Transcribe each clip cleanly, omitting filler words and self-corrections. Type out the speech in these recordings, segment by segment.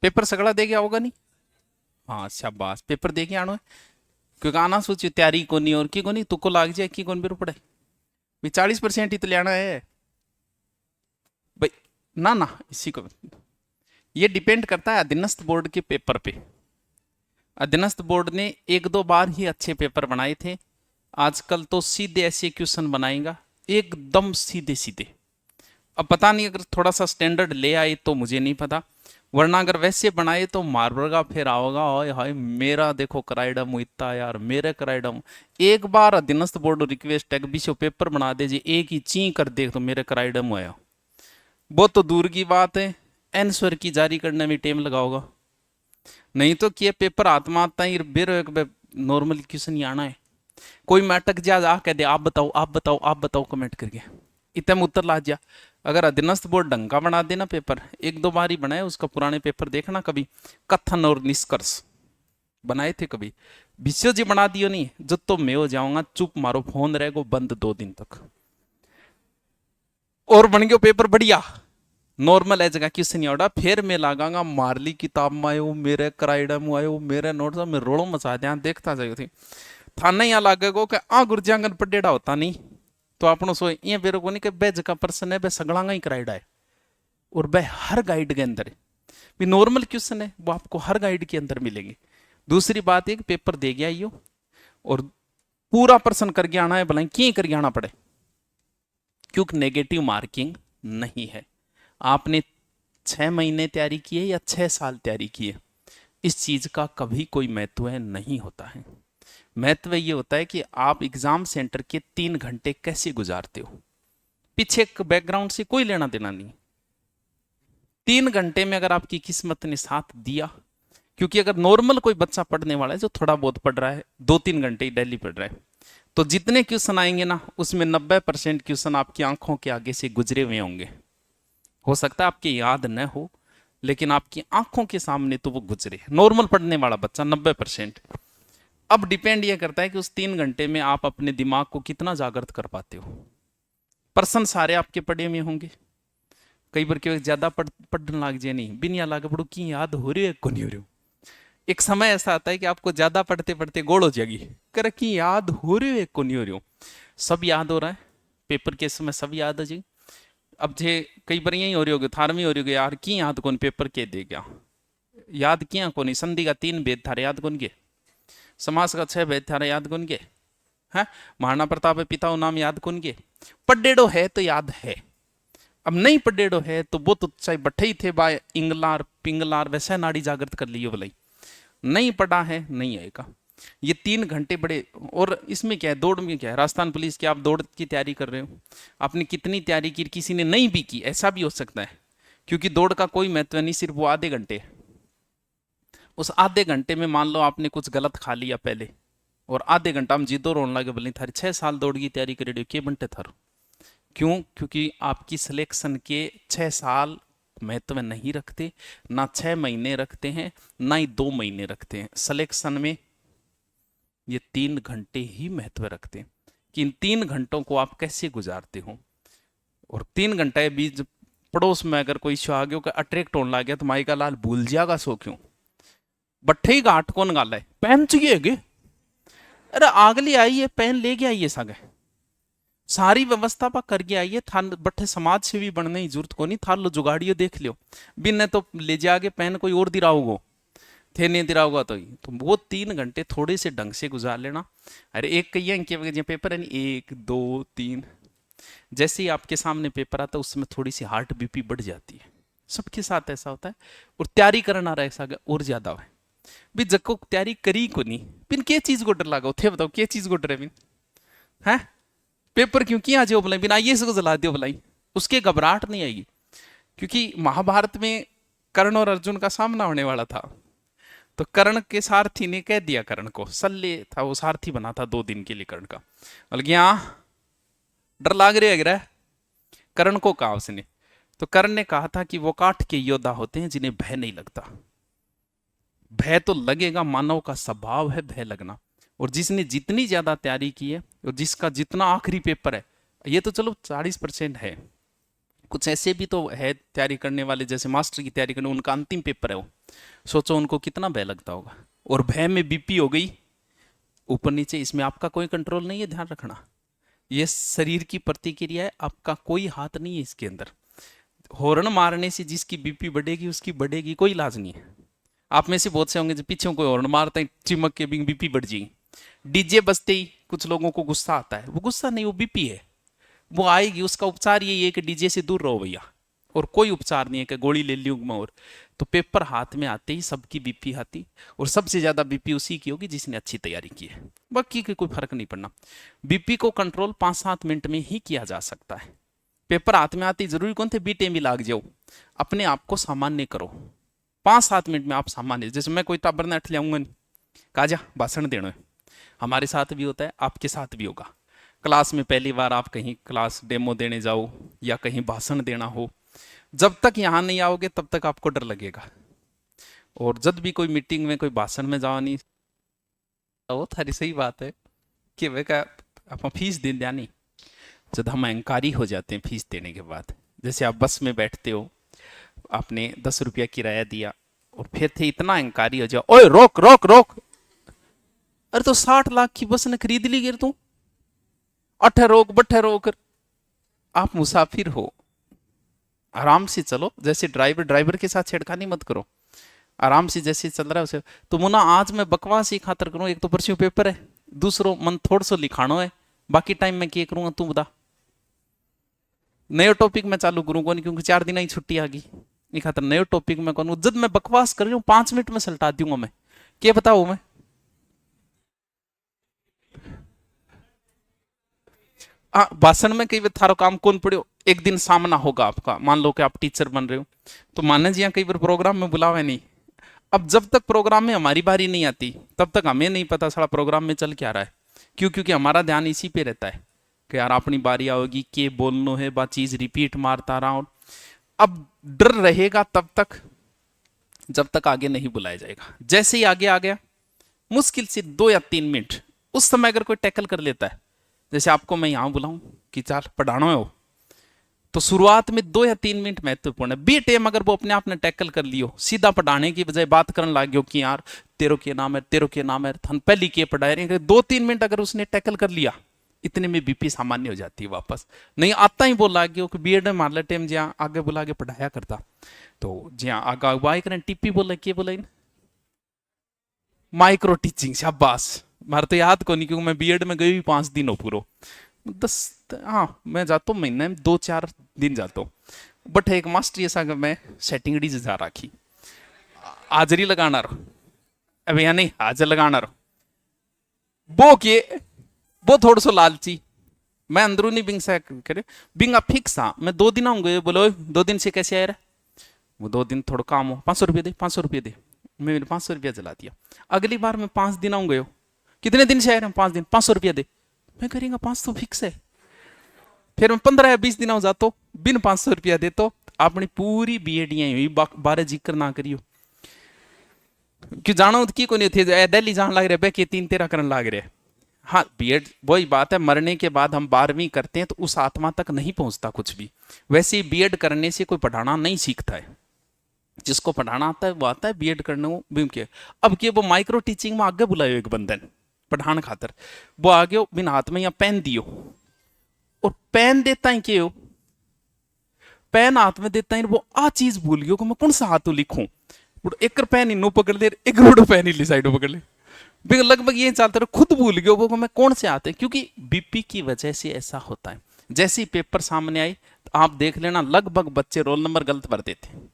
Paper सगड़ा दे गया होगा नहीं? हाँ शाबाश, पेपर दे के आनो है। क्योंकि आना सोचियो तैयारी को नहीं और की को नहीं तुक्को लाग जाए की कौन बेरो पड़े भाई, 40% ही तो लेना है भाई। ना ना, इसी को ये डिपेंड करता है अधीनस्थ बोर्ड के पेपर पे। अधीनस्थ बोर्ड ने एक दो बार ही अच्छे पेपर बनाए थे, आजकल तो सीधे ऐसे क्वेश्चन बनाएगा, एकदम सीधे सीधे। अब पता नहीं, अगर थोड़ा सा स्टैंडर्ड ले आए तो मुझे नहीं पता, वरना अगर वैसे बनाए तो मारबर्गा फिर आओगा, हाय हाय मेरा देखो कराइडम इतना यार, मेरे कराइडम। एक बार अधीनस्थ बोर्ड रिक्वेस्ट है कि विश्व पेपर बना दे जी, एक ही ची कर दे तो मेरे कराइडम आया। वो तो दूर की बात है, आंसर की जारी करने में टाइम लगाओगा। नहीं तो कि पेपर आत्माता ही बेरो एक नॉर्मल क्वेश्चन ही आना है। कोई मैटक जा आ कह दे आप बताओ आप बताओ आप बताओ कमेंट करके, इतने में उत्तर ला जा। अगर अधीनस्थ बोर्ड ढंग का बना देना पेपर, एक दो बार ही बनाए, उसका पुराने पेपर देखना कभी, कथन और निष्कर्ष बनाए थे कभी। विश्व जी बना दियो नहीं, जब तो मैं हो जाऊंगा चुप मारो फोन रहेगो बंद 2 दिन तक। और बन गयो पेपर बढ़िया, नॉर्मल है जगह क्वेश्चन नहीं आउटा, फिर मैं लगांगा मारली किताब में आयो मेरे कराइडा में आयो मेरे नोट्स में रोड़ो मचा दिया देखता जाओ थी। थाना यहाँ लागेगो कि आ गुरजांगन पडेड़ा होता नहीं, तो आपनो सो ये बेरो को नहीं कि बे जगह पर्सन है बे सगड़ांगा ही कराइडा है, और बे हर गाइड के अंदर है। भी नॉर्मल क्वेश्चन है वो आपको हर गाइड के अंदर मिलेंगे। दूसरी बात है कि पेपर दे गया यो और पूरा पर्सन करके आना है, भला क्यों करके आना पड़े, क्योंकि नेगेटिव मार्किंग नहीं है। आपने 6 महीने तैयारी की है या 6 साल तैयारी की है, इस चीज का कभी कोई महत्व नहीं होता है। महत्व ये होता है कि आप एग्जाम सेंटर के 3 घंटे कैसे गुजारते हो, पीछे बैकग्राउंड से कोई लेना देना नहीं। 3 घंटे में अगर आपकी किस्मत ने साथ दिया, क्योंकि अगर नॉर्मल कोई बच्चा पढ़ने वाला है जो थोड़ा बहुत पढ़ रहा है, 2-3 घंटे ही डेली पढ़ रहा है, तो जितने क्वेश्चन आएंगे ना उसमें 90% क्वेश्चन आपकी आंखों के आगे से गुजरे हुए होंगे। हो सकता है आपकी याद न हो, लेकिन आपकी आंखों के सामने तो वो गुजरे। नॉर्मल पढ़ने वाला बच्चा 90%। अब डिपेंड ये करता है कि उस 3 घंटे में आप अपने दिमाग को कितना जागृत कर पाते हो। पर्सन सारे आपके पढ़े हुए होंगे, कई बार क्यों ज्यादा पढ़ने लग जाए, नहीं बिन या लागे पढ़ो की याद हो रही है को नहीं हो रही हो। एक समय ऐसा आता है कि आपको ज्यादा पढ़ते पढ़ते गोड़ हो जाएगी, कर की याद हो रही है को नहीं हो रही हो। सब याद हो रहा है, पेपर के समय सब याद हो जाएगी। अब जे कई बार यही हो रही होगी, थार में हो रही होगी यार की याद कौन पेपर के दे गया, याद किया को नहीं, संधि का 3 भेद थारे याद कौन के, समास का 6 भेद थारे याद कौन के है, महाराणा प्रताप पिता नाम याद कौन के। पढ़ेड़ो है तो याद है, अब नहीं पढ़ेड़ो है तो वो तो चाहे बठे ही थे बाय इंगलार पिंगलार वैसे नाड़ी जागृत कर लियो भलाई, नहीं पढ़ा है नहीं आएगा। ये 3 घंटे बड़े, और इसमें क्या है दौड़ में क्या है, राजस्थान पुलिस की आप दौड़ की तैयारी कर रहे हो, आपने कितनी तैयारी की, किसी ने नहीं भी की ऐसा भी हो सकता है, क्योंकि दौड़ का कोई महत्व नहीं, सिर्फ वो आधे घंटे। उस आधे घंटे में मान लो आपने कुछ गलत खा लिया पहले, और आधे घंटा हम जीतो रोने लगे, बोले थारी 6 साल दौड़ की तैयारी कर रहे हो के बनते थारो। क्यों? क्योंकि आपकी सिलेक्शन के 6 साल महत्व नहीं रखते, ना 6 महीने रखते हैं, ना ही 2 महीने रखते हैं। सिलेक्शन में ये 3 घंटे ही महत्व रखते हैं कि इन 3 घंटों को आप कैसे गुजारते हो। और 3 घंटे बीच पड़ोस में अगर कोई इश्यू आ गया का अट्रैक्ट होने लग गया तो माई का लाल भूल जाएगा सो क्यों, बट्ठे ही घाट कौन गाला है पहन चाहिए गे, अरे आगली आई है पहन ले गया ये सगे, सारी व्यवस्था पा करके आइए, थान बट्ठे समाज सेवी बनने की जरूरत को नहीं, थार लो जुगाड़ियो देख लियो, बिन तो ले जाके पहन कोई और दिराओगो, थे नहीं दिराओगा तो ही। तो वो 3 घंटे थोड़े से ढंग से गुजार लेना। अरे एक कहिए इनके पेपर है नहीं 1 2 3, जैसे ही आपके सामने पेपर आता है उसमें थोड़ी सी हार्ट बीपी बढ़ जाती है, सबके साथ ऐसा होता है। और तैयारी करना रहा ऐसा और ज्यादा है भी, जको तैयारी करी को नहीं, बिन के चीज को डर लगा थे बताओ के चीज को डर है बिन, है पेपर क्यों किया जो भलाई, बिना ये को जला दियो भलाई, उसके घबराहट नहीं आएगी। क्योंकि महाभारत में कर्ण और अर्जुन का सामना होने वाला था, तो कर्ण के सारथी ने कह दिया, कर्ण को सल्ले था वो सारथी बना था 2 दिन के लिए कर्ण का, बल्कि यहाँ डर लाग रहा है कर्ण को कहा उसने। तो कर्ण ने कहा था कि वो काठ के योद्धा होते हैं जिन्हें भय नहीं लगता। भय तो लगेगा, मानव का स्वभाव है भय लगना। और जिसने जितनी ज्यादा तैयारी की है और जिसका जितना आखिरी पेपर है, ये तो चलो 40% है, कुछ ऐसे भी तो है तैयारी करने वाले जैसे मास्टर की तैयारी करने उनका अंतिम पेपर है वो, सोचो उनको कितना भय लगता होगा। और भय में बीपी हो गई ऊपर नीचे, इसमें आपका कोई कंट्रोल नहीं है, ध्यान रखना। ये शरीर की प्रतिक्रिया है, आपका कोई हाथ नहीं है इसके अंदर। हॉर्न मारने से जिसकी बीपी बढ़ेगी उसकी बढ़ेगी, कोई इलाज नहीं है। आप में से बहुत से होंगे जो पीछे कोई हॉर्न मारते हैं, चिमक के बीपी बढ़ जाएगी। डीजे बजते ही कुछ लोगों को गुस्सा आता है, वो गुस्सा नहीं, वो बीपी है, वो आएगी। उसका उपचार यही है कि डीजे से दूर रहो भैया, और कोई उपचार नहीं है कि गोली ले लूँ मैं। और तो पेपर हाथ में आते ही सबकी बीपी आती, और सबसे ज्यादा बीपी उसी की होगी जिसने अच्छी तैयारी की है, बाकी की कोई फर्क नहीं पड़ना। बीपी को कंट्रोल 5-7 मिनट में ही किया जा सकता है। पेपर हाथ में आते ही जरूरी कौन थे बीटे में लाग जाओ, अपने आप को सामान्य करो। 5-7 मिनट में आप सामान्य, जैसे मैं कोई टाबर नठ ले आऊंगा नहीं, काजा भाषण देना है, हमारे साथ भी होता है, आपके साथ भी होगा। क्लास में पहली बार आप कहीं क्लास डेमो देने जाओ या कहीं भाषण देना हो, जब तक यहां नहीं आओगे तब तक आपको डर लगेगा। और जब भी कोई मीटिंग में कोई भाषण में जाओ नहीं, वो थारी सही बात है कि वे का आप फीस दे दिया नहीं। जब हम अहंकारी हो जाते हैं फीस देने के बाद, जैसे आप बस में बैठते हो, आपने 10 रुपया किराया दिया और फिर थे इतना अहंकारी हो जाओ, ओए रोक रोक रोक, अरे तो 60 लाख की बस ने खरीद ली गिर तू, अठे रोक बठे रोक। आप मुसाफिर हो, आराम से चलो, जैसे ड्राइवर के साथ छेड़खानी मत करो, आराम से जैसे चल रहा है उसे। तो मुना आज मैं बकवास ही खातर करूं, एक तो परस्यू पेपर है, दूसरो मन थोड़ा सा लिखानो है, बाकी टाइम में क्या करूंगा तू बता। नयो टॉपिक में चालू करूंगा नहीं, क्योंकि 4 दिन ही छुट्टी आ गई, नहीं खातर नयो टॉपिक में कौन, जब मैं बकवास कर रही हूँ 5 मिनट में सलटा दूंगा मैं, क्या बताऊ मैं। भाषण में कई बार थारो काम कौन पड़े, एक दिन सामना होगा आपका, मान लो कि आप टीचर बन रहे हो, तो माने जी कई बार प्रोग्राम में बुलावे नहीं। अब जब तक प्रोग्राम में हमारी बारी नहीं आती तब तक हमें नहीं पता सारा प्रोग्राम में चल क्या रहा है। क्यों? क्योंकि हमारा ध्यान इसी पे रहता है कि यार अपनी बारी आओगी, के बोलनो है, बात चीज रिपीट मारता रहा। अब डर रहेगा तब तक जब तक आगे नहीं बुलाया जाएगा। जैसे ही आगे आ गया, मुश्किल से 2 या 3 मिनट, उस समय अगर कोई टैकल कर लेता है, जैसे आपको मैं यहां बुलाऊं कि चाल पढ़ाना हो, तो शुरुआत में 2 या 3 मिनट महत्वपूर्ण है। बी टेम अगर वो अपने आप ने टैकल कर लियो, सीधा पढ़ाने की बजाय बात करने लग गयो कि यार तेरो के नाम है, तेरो के नाम है, थन पहली के पढ़ाए रहे, 2-3 मिनट अगर उसने टैकल कर लिया, इतने में बीपी सामान्य हो जाती है वापस। नहीं आता ही बोला गया कि बीएड में मारला टेम जहाँ आगे बुला के पढ़ाया करता, तो जहाँ आगे वाई करें टीपी बोला, के बोला माइक्रो टीचिंग, शाबाश। मारे तो याद को नहीं, क्योंकि मैं बीएड में गई 5 दिन हो पूरा, 10, हाँ मैं जाता हूँ महीने में 2-4 दिन जाता हूँ। बट एक मास्टर ऐसा मैं सेटिंग डी जा रखी, हाजरी लगाना रहो, अब यहाँ नहीं हाजर लगाना रहो, वो के वो थोड़ा सा लालची, मैं अंदरूनी बिंग से करे बिंगा फिक्स, हाँ मैं 2 दिन आऊंगे, बोलो 2 दिन से कैसे आया रहा, वो 2 दिन थोड़ा काम हो, 500 रुपये दे, 500 रुपये दे, मैंने 500 रुपया जला दिया। अगली बार मैं 5 दिन आऊंगे, कितने दिन से आए रहे 5 दिन, 500 रुपया दे, मैं करेंगे 500 फिक्स है। फिर मैं 15 या 20 दिन जाता हूँ, बिन 500 रुपया दे, तो अपनी पूरी बीएडियां हुई, बारे जिक्र ना करियो, क्यों जानो की को नहीं थे, दिल्ली जान लग रहे के 3-13 करने लग रहे। हाँ बीएड वही बात है, मरने के बाद हम 12वीं करते हैं तो उस आत्मा तक नहीं पहुंचता कुछ भी। वैसे ही बीएड करने से कोई पढ़ाना नहीं सीखता है, जिसको पढ़ाना आता है वो आता है, बीएड करने वो बिम के। अब के वो माइक्रो टीचिंग में आगे बुलायो एक बंदन पढ़ाने खातर, वो आगे बिन हाथ में या पेन दियो, और पेन देता है क्यों, पेन हाथ में देता है, वो आ चीज भूल गयो कि मैं कौन सा हाथों लिखूं, एक पेन इन पकड़ ले, एक रोड पेन ही साइड पकड़ ले, लगभग ये चलता रहा, खुद भूल गया वो मैं कौन से आते हैं, क्योंकि बीपी की वजह से ऐसा होता है। जैसे ही पेपर सामने आई तो आप देख लेना लगभग बच्चे रोल नंबर गलत भर देते हैं।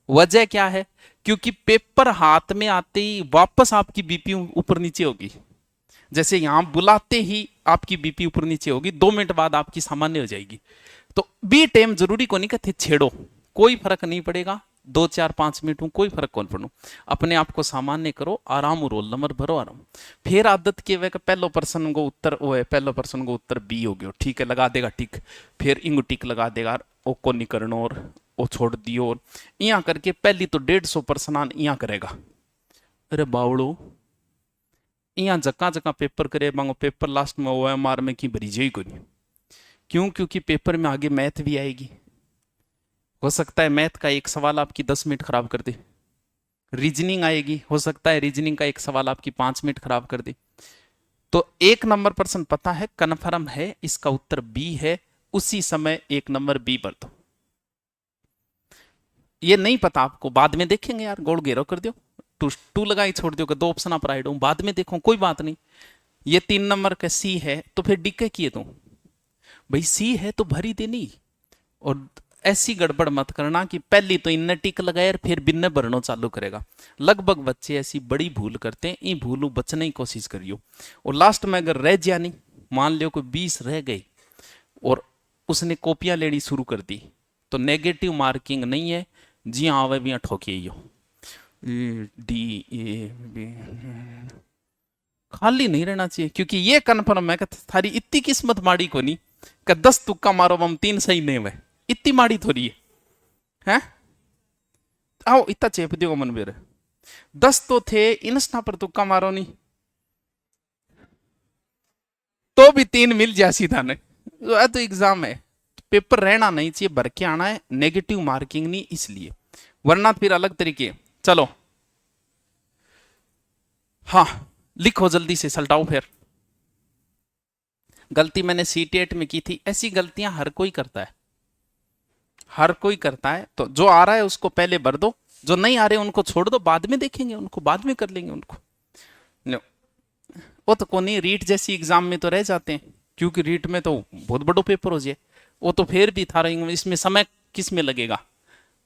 वजह क्या है? क्योंकि पेपर हाथ में आते ही वापस आपकी बीपी ऊपर नीचे होगी, जैसे यहां बुलाते ही आपकी बीपी ऊपर नीचे होगी, 2 मिनट बाद आपकी सामान्य हो जाएगी। तो बी टाइम जरूरी को नहीं कहते छेड़ो, कोई फर्क नहीं पड़ेगा, 2-4-5 मिनट में कोई फर्क कौन पड़ू, अपने आप को सामान्य करो, आराम रोल नंबर भरो, आराम। फिर आदत के वे पहलो पर्सन को उत्तर वो है, पहलो पर्सन को उत्तर बी हो गयो, ठीक है लगा देगा टिक, फिर इंगू टिक लगा देगा, ओ को नहीं करनो और ओ छोड़ दियो, और यहाँ करके पहली तो 150 पर्सन यहाँ करेगा। अरे बावड़ो यहाँ जक्का जक्का पेपर करे मांगो, पेपर लास्ट में ओ एम आर में की भरी जाई को नहीं। क्यों? क्योंकि पेपर में आगे मैथ भी आएगी, हो सकता है मैथ का एक सवाल आपकी 10 मिनट खराब कर दे, रीजनिंग आएगी, हो सकता है रीजनिंग का एक सवाल आपकी 5 मिनट खराब कर दे। तो 1 नंबर प्रश्न पता है, कन्फर्म है, इसका उत्तर बी है, उसी समय 1 नंबर बी पर दो। ये नहीं पता आपको, बाद में देखेंगे यार, गोल घेरो कर दो, टू टू लगाई छोड़ दो, 2 ऑप्शन आप राइट हो, बाद में देखो, कोई बात नहीं। ये 3 नंबर का सी है, तो फिर डीके किए तुम, भाई सी है तो भरी देनी। और ऐसी गड़बड़ मत करना कि पहली तो इनने टिक लगाए और फिर बिन्ने भरनो चालू करेगा। लगभग बच्चे ऐसी बड़ी भूल करते हैं, इन भूलों बचने की कोशिश करियो। और लास्ट में अगर रह जा नहीं, मान लियो कोई 20 रह गई और उसने कॉपियां लेनी शुरू कर दी, तो नेगेटिव मार्किंग नहीं है, जी हाँ आवे भी ठोकिए डी ए बी, खाली नहीं रहना चाहिए, क्योंकि ये कन्फर्म है कि थारी इतनी किस्मत माड़ी को नहीं कि 10 तुक्का मारो हम 3 सही नहीं हुए, इतनी माड़ी थोड़ी है। आओ इतना चेप दियो मन मेरे, 10 तो थे, इंस्टा पर तुक्का मारो नहीं तो भी 3 मिल जाए सीधा ने। तो एग्जाम है, पेपर रहना नहीं चाहिए, भर के आना है, नेगेटिव मार्किंग नहीं इसलिए, वरना फिर अलग तरीके। चलो हाँ, लिखो जल्दी से, सलटाओ फिर। गलती मैंने सीटेट में की थी, ऐसी गलतियां हर कोई करता है, हर कोई करता है। तो जो आ रहा है उसको पहले भर दो, जो नहीं आ रहे उनको छोड़ दो, बाद में देखेंगे उनको, बाद में कर लेंगे उनको। लो, वो तो कौन नहीं, रीट जैसी एग्जाम में तो रह जाते हैं, क्योंकि रीट में तो बहुत बड़ो पेपर हो जाए, वो तो फिर भी था, इसमें समय किस में लगेगा,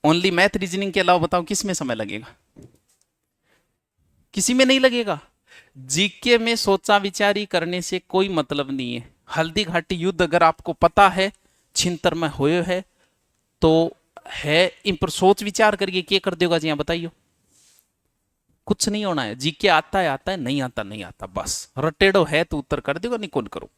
ओनली मैथ रीजनिंग के अलावा बताओ किस में समय लगेगा, किसी में नहीं लगेगा। जीके में सोचा विचारी करने से कोई मतलब नहीं है। हल्दी घाटी युद्ध अगर आपको पता है, छिंतर में होए है, तो है इन पर सोच विचार करके क्या कर देगा जी, हाँ बताइए। कुछ नहीं होना है, जीके आता है, नहीं आता नहीं आता, बस रटेड़ो है तो उत्तर कर देगा, नहीं कौन करो।